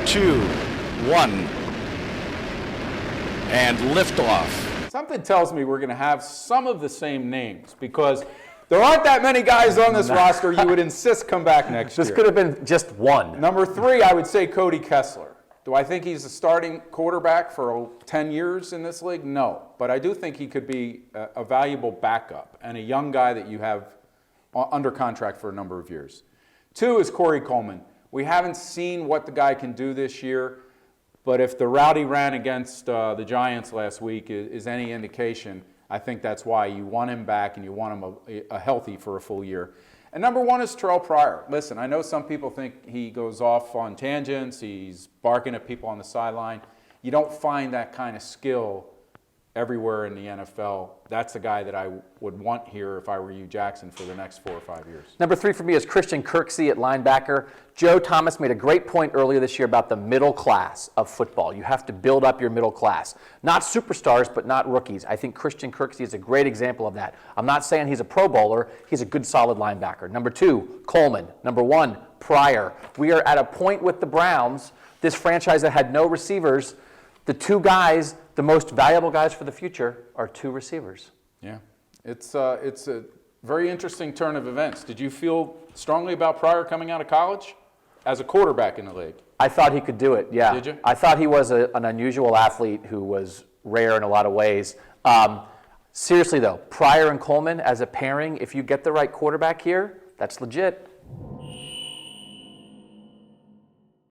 2, 1, and liftoff. Something tells me we're going to have some of the same names because there aren't that many guys on this roster you would insist come back next year. This could have been just one. Number 3, I would say Cody Kessler. Do I think he's a starting quarterback for 10 years in this league? No. But I do think he could be a valuable backup and a young guy that you have under contract for a number of years. 2 is Corey Coleman. We haven't seen what the guy can do this year, but if the route he ran against the Giants last week is any indication, I think that's why you want him back and you want him a healthy for a full year. And number 1 is Terrell Pryor. Listen, I know some people think he goes off on tangents, he's barking at people on the sideline. You don't find that kind of skill everywhere in the NFL. That's the guy that I would want here if I were you, Jackson, for the next 4 or 5 years. Number 3 for me is Christian Kirksey at linebacker. Joe Thomas made a great point earlier this year about the middle class of football. You have to build up your middle class. Not superstars, but not rookies. I think Christian Kirksey is a great example of that. I'm not saying he's a Pro Bowler. He's a good, solid linebacker. Number 2, Coleman. Number 1, Pryor. We are at a point with the Browns, this franchise that had no receivers. The 2 guys, the most valuable guys for the future, are 2 receivers. Yeah, it's a very interesting turn of events. Did you feel strongly about Pryor coming out of college as a quarterback in the league? I thought he could do it, yeah. Did you? I thought he was an unusual athlete who was rare in a lot of ways. Seriously, though, Pryor and Coleman as a pairing, if you get the right quarterback here, that's legit.